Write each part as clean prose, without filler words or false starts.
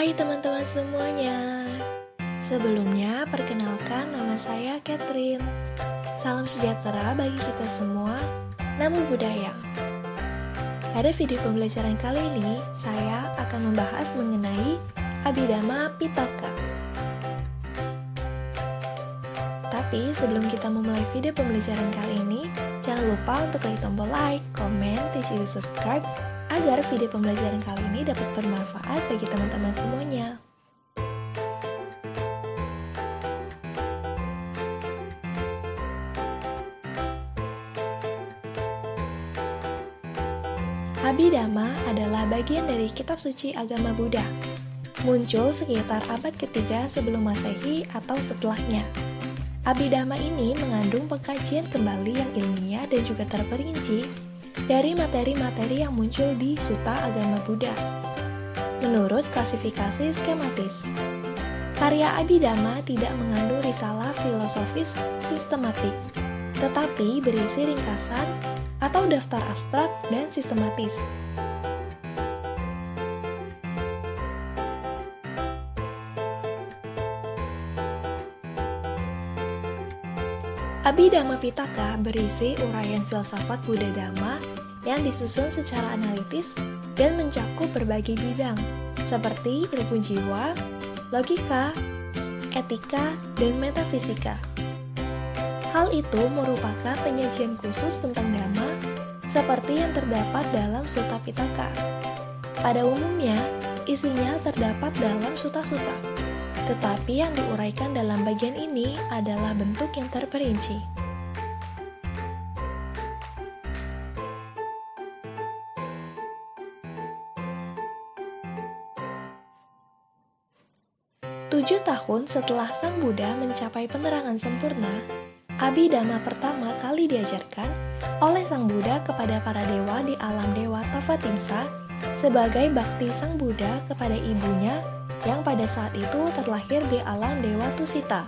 Hai teman-teman semuanya. Sebelumnya, perkenalkan nama saya Catherine. Salam sejahtera bagi kita semua. Namo Buddhaya. Pada video pembelajaran kali ini, saya akan membahas mengenai Abhidhamma Pitaka. Tapi sebelum kita memulai video pembelajaran kali ini, jangan lupa untuk klik tombol like, komen, dan juga subscribe agar video pembelajaran kali ini dapat bermanfaat bagi teman-teman semuanya. Abhidhamma adalah bagian dari kitab suci agama Buddha. Muncul sekitar abad ketiga sebelum Masehi atau setelahnya. Abhidhamma ini mengandung pengkajian kembali yang ilmiah dan juga terperinci dari materi-materi yang muncul di Sutta agama Buddha. Menurut klasifikasi skematis, karya Abhidhamma tidak mengandung risalah filosofis sistematik, tetapi berisi ringkasan atau daftar abstrak dan sistematis. Abhidhamma Pitaka berisi uraian filsafat Buddha Dhamma yang disusun secara analitis dan mencakup berbagai bidang seperti ilmu jiwa, logika, etika, dan metafisika. Hal itu merupakan penyajian khusus tentang Dhamma seperti yang terdapat dalam Sutta Pitaka. Pada umumnya, isinya terdapat dalam sutta-sutta. Tetapi yang diuraikan dalam bagian ini adalah bentuk yang terperinci. Tujuh tahun setelah Sang Buddha mencapai penerangan sempurna, Abhidhamma pertama kali diajarkan oleh Sang Buddha kepada para dewa di alam dewa Tavatimsa sebagai bakti Sang Buddha kepada ibunya yang pada saat itu terlahir di alam dewa Tusita.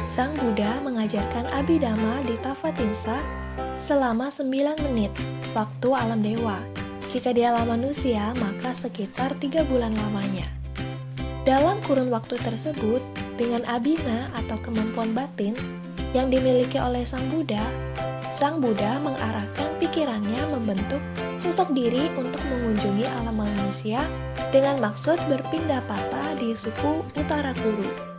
Sang Buddha mengajarkan Abhidhamma di Tavatimsa selama 9 menit, waktu alam dewa. Jika di alam manusia, maka sekitar 3 bulan lamanya. Dalam kurun waktu tersebut, dengan abhina atau kemampuan batin yang dimiliki oleh Sang Buddha mengarahkan pikirannya membentuk sosok diri untuk mengunjungi alam manusia dengan maksud berpindah patah di suku Utara Kuru.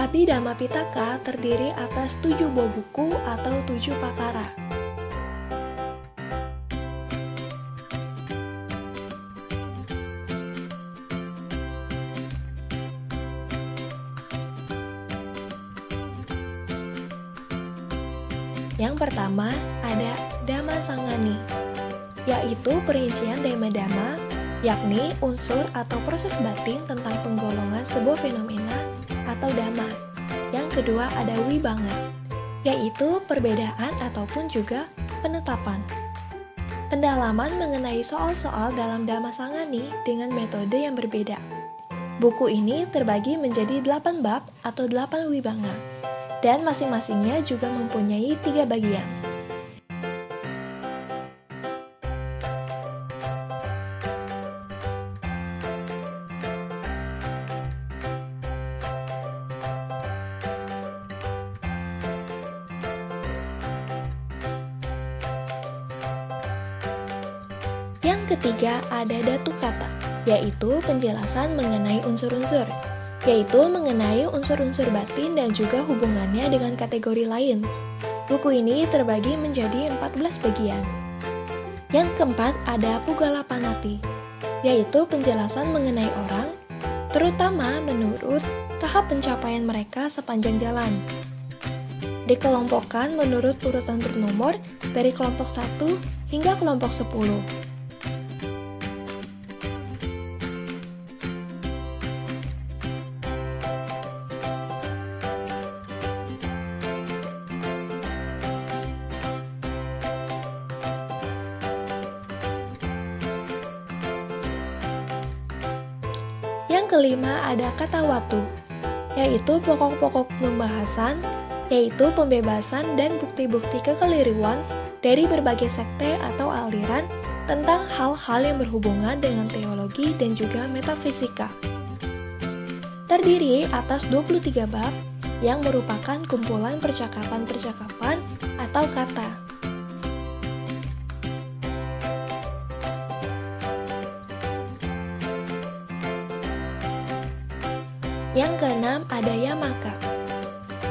Abhidhamma Pitaka terdiri atas 7 buah buku atau 7 pakara. Yang pertama ada Dhamma Sangani, yaitu perincian Dhamma-Dhamma, yakni unsur atau proses batin tentang penggolongan sebuah fenomena atau dhamma. Yang kedua ada Vibhanga, yaitu perbedaan ataupun juga penetapan. Pendalaman mengenai soal-soal dalam Dhamma Sangani dengan metode yang berbeda. Buku ini terbagi menjadi 8 bab atau 8 Vibhanga, dan masing-masingnya juga mempunyai 3 bagian. Yang ketiga ada Dhatu Kata, yaitu penjelasan mengenai unsur-unsur, yaitu mengenai unsur-unsur batin dan juga hubungannya dengan kategori lain. Buku ini terbagi menjadi 14 bagian. Yang keempat ada Pugala Panati, yaitu penjelasan mengenai orang, terutama menurut tahap pencapaian mereka sepanjang jalan. Dikelompokkan menurut urutan bernomor dari kelompok 1 hingga kelompok 10. Yang kelima ada kata watu, yaitu pokok-pokok pembahasan, yaitu pembebasan dan bukti-bukti kekeliruan dari berbagai sekte atau aliran tentang hal-hal yang berhubungan dengan teologi dan juga metafisika. Terdiri atas 23 bab yang merupakan kumpulan percakapan-percakapan atau kata. Yang keenam ada Yamaka,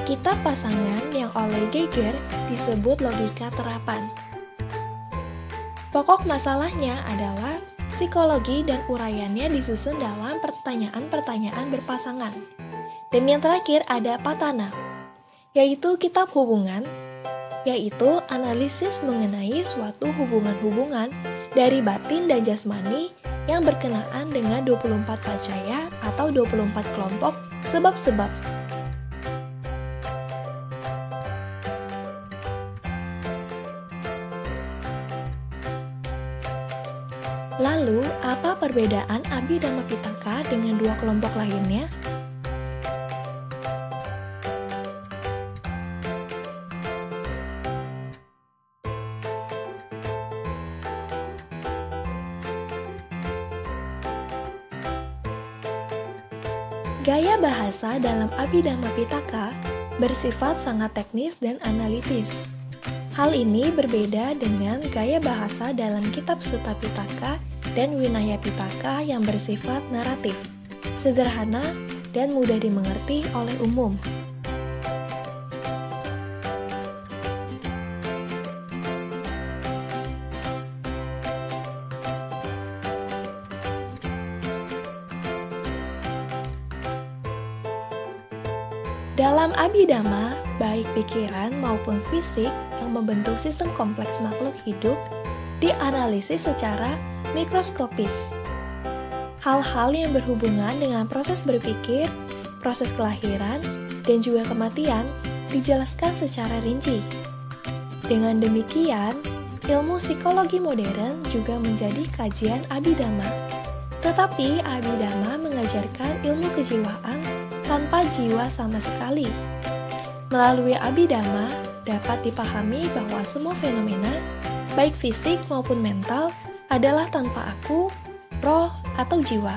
kitab pasangan yang oleh Geiger disebut logika terapan. Pokok masalahnya adalah psikologi dan uraiannya disusun dalam pertanyaan-pertanyaan berpasangan. Dan yang terakhir ada Patana, yaitu kitab hubungan, yaitu analisis mengenai suatu hubungan-hubungan dari batin dan jasmani yang berkenaan dengan 24 pacaya atau 24 kelompok sebab-sebab. Lalu, apa perbedaan Abhidhamma Pitaka dengan dua kelompok lainnya? Gaya bahasa dalam Abhidhamma Pitaka bersifat sangat teknis dan analitis. Hal ini berbeda dengan gaya bahasa dalam kitab Sutta Pitaka dan Vinaya Pitaka yang bersifat naratif, sederhana, dan mudah dimengerti oleh umum. Dalam Abhidhamma, baik pikiran maupun fisik yang membentuk sistem kompleks makhluk hidup dianalisis secara mikroskopis. Hal-hal yang berhubungan dengan proses berpikir, proses kelahiran, dan juga kematian dijelaskan secara rinci. Dengan demikian, ilmu psikologi modern juga menjadi kajian Abhidhamma. Tetapi Abhidhamma mengajarkan ilmu kejiwaan tanpa jiwa sama sekali. Melalui Abhidhamma dapat dipahami bahwa semua fenomena, baik fisik maupun mental, adalah tanpa aku, roh, atau jiwa.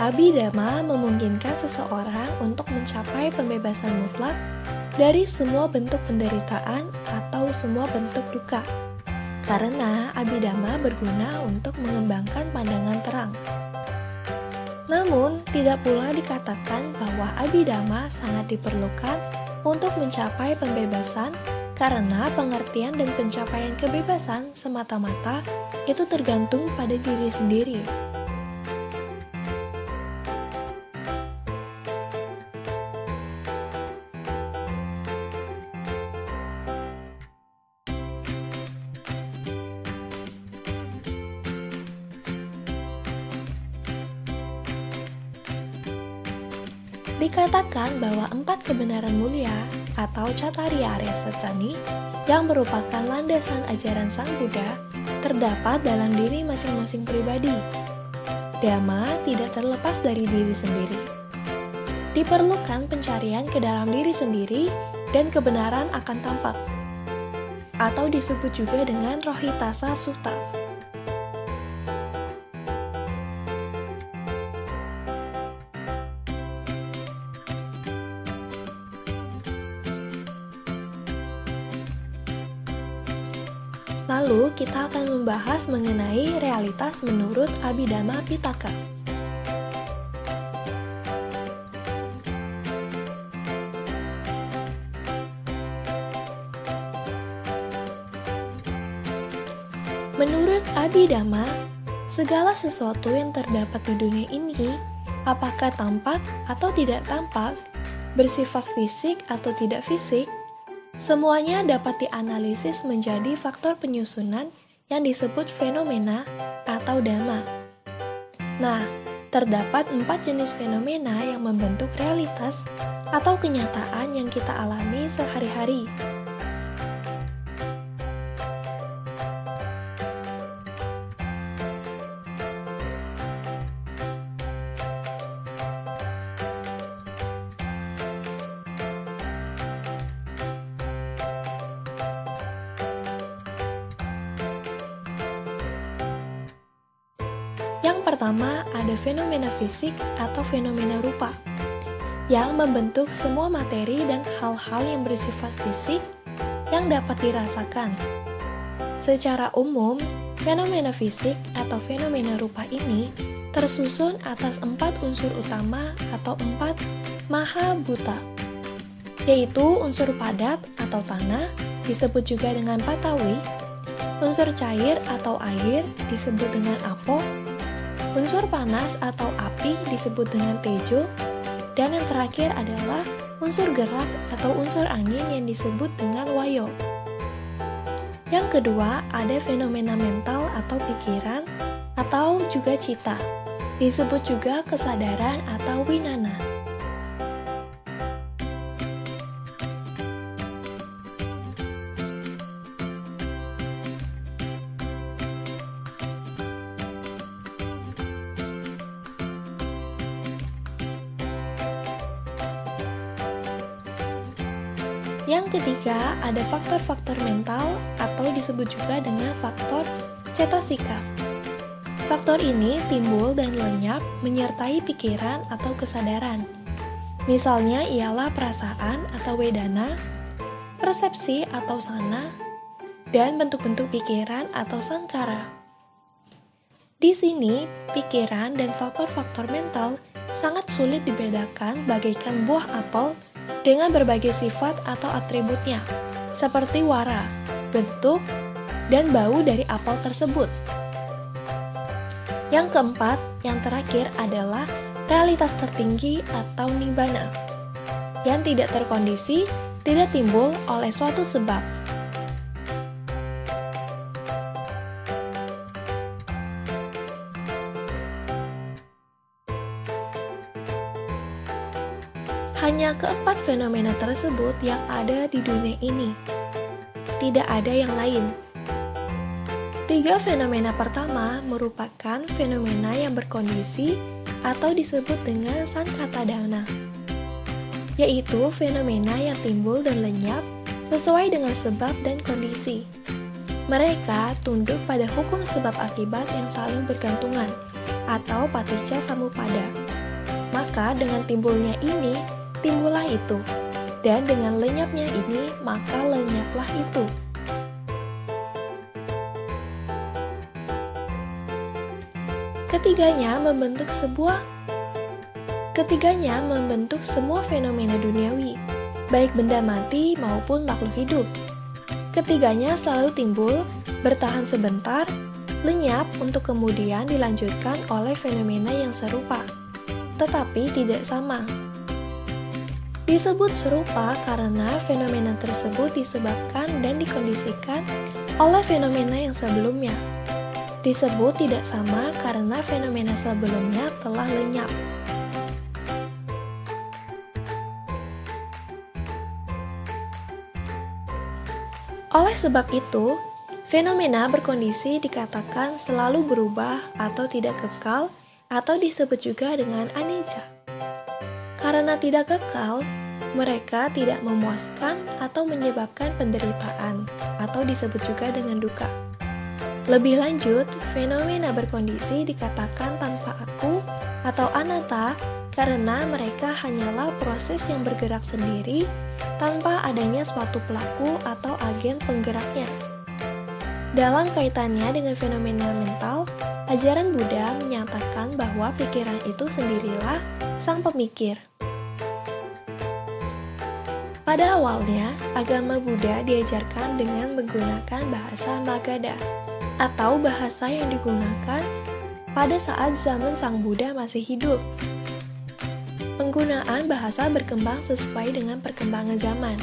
Abhidhamma memungkinkan seseorang untuk mencapai pembebasan mutlak dari semua bentuk penderitaan atau semua bentuk duka. Karena Abhidhamma berguna untuk mengembangkan pandangan terang. Namun, tidak pula dikatakan bahwa Abhidhamma sangat diperlukan untuk mencapai pembebasan karena pengertian dan pencapaian kebebasan semata-mata itu tergantung pada diri sendiri. Dikatakan bahwa 4 kebenaran mulia atau Cattariya Arya Sacani yang merupakan landasan ajaran Sang Buddha terdapat dalam diri masing-masing pribadi. Dhamma tidak terlepas dari diri sendiri. Diperlukan pencarian ke dalam diri sendiri dan kebenaran akan tampak, atau disebut juga dengan Rohitassa Sutta. Lalu kita akan membahas mengenai realitas menurut Abhidhamma Pitaka. Menurut Abhidhamma, segala sesuatu yang terdapat di dunia ini, apakah tampak atau tidak tampak, bersifat fisik atau tidak fisik, semuanya dapat dianalisis menjadi faktor penyusunan yang disebut fenomena atau dhamma. Nah, terdapat 4 jenis fenomena yang membentuk realitas atau kenyataan yang kita alami sehari-hari. Yang pertama, ada fenomena fisik atau fenomena rupa, yang membentuk semua materi dan hal-hal yang bersifat fisik yang dapat dirasakan. Secara umum, fenomena fisik atau fenomena rupa ini tersusun atas 4 unsur utama atau 4 mahabhuta, yaitu unsur padat atau tanah, disebut juga dengan patawi, unsur cair atau air, disebut dengan apo, unsur panas atau api disebut dengan tejo, dan yang terakhir adalah unsur gerak atau unsur angin yang disebut dengan wayo. Yang kedua, ada fenomena mental atau pikiran atau juga cita, disebut juga kesadaran atau winana. Yang ketiga, ada faktor-faktor mental atau disebut juga dengan faktor cetasika. Faktor ini timbul dan lenyap menyertai pikiran atau kesadaran. Misalnya ialah perasaan atau wedana, persepsi atau sana, dan bentuk-bentuk pikiran atau sankara. Di sini, pikiran dan faktor-faktor mental sangat sulit dibedakan bagaikan buah apel dengan berbagai sifat atau atributnya, seperti warna, bentuk, dan bau dari apel tersebut. Yang keempat, yang terakhir adalah realitas tertinggi atau nibbana, yang tidak terkondisi, tidak timbul oleh suatu sebab. Hanya keempat fenomena tersebut yang ada di dunia ini. Tidak ada yang lain. 3 fenomena pertama merupakan fenomena yang berkondisi atau disebut dengan sankatadana, yaitu fenomena yang timbul dan lenyap sesuai dengan sebab dan kondisi. Mereka tunduk pada hukum sebab akibat yang saling bergantungan atau paticca samuppada. Maka dengan timbulnya ini, timbullah itu, dan dengan lenyapnya ini, maka lenyaplah itu. Ketiganya membentuk semua fenomena duniawi, baik benda mati maupun makhluk hidup. Ketiganya selalu timbul, bertahan sebentar, lenyap untuk kemudian dilanjutkan oleh fenomena yang serupa, tetapi tidak sama. Disebut serupa karena fenomena tersebut disebabkan dan dikondisikan oleh fenomena yang sebelumnya. Disebut tidak sama karena fenomena sebelumnya telah lenyap. Oleh sebab itu, fenomena berkondisi dikatakan selalu berubah atau tidak kekal atau disebut juga dengan anicca. Karena tidak kekal, mereka tidak memuaskan atau menyebabkan penderitaan, atau disebut juga dengan duka. Lebih lanjut, fenomena berkondisi dikatakan tanpa aku atau anatta karena mereka hanyalah proses yang bergerak sendiri tanpa adanya suatu pelaku atau agen penggeraknya. Dalam kaitannya dengan fenomena mental, ajaran Buddha menyatakan bahwa pikiran itu sendirilah sang pemikir. Pada awalnya, agama Buddha diajarkan dengan menggunakan bahasa Magadha, atau bahasa yang digunakan pada saat zaman Sang Buddha masih hidup. Penggunaan bahasa berkembang sesuai dengan perkembangan zaman.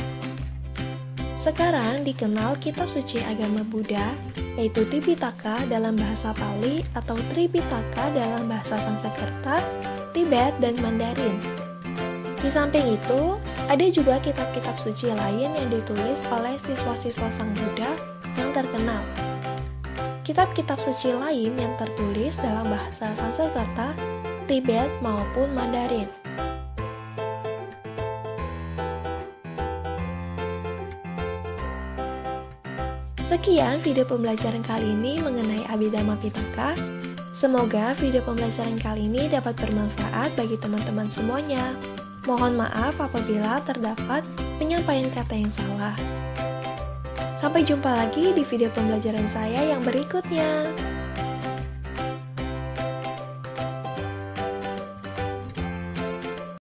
Sekarang dikenal kitab suci agama Buddha yaitu Tipitaka dalam bahasa Pali atau Tripitaka dalam bahasa Sanskerta, Tibet, dan Mandarin. Di samping itu, ada juga kitab-kitab suci lain yang ditulis oleh siswa-siswa Sang Buddha yang terkenal. Kitab-kitab suci lain yang tertulis dalam bahasa Sanskerta, Tibet, maupun Mandarin. Sekian video pembelajaran kali ini mengenai Abhidhamma Pitaka. Semoga video pembelajaran kali ini dapat bermanfaat bagi teman-teman semuanya. Mohon maaf apabila terdapat penyampaian kata yang salah. Sampai jumpa lagi di video pembelajaran saya yang berikutnya.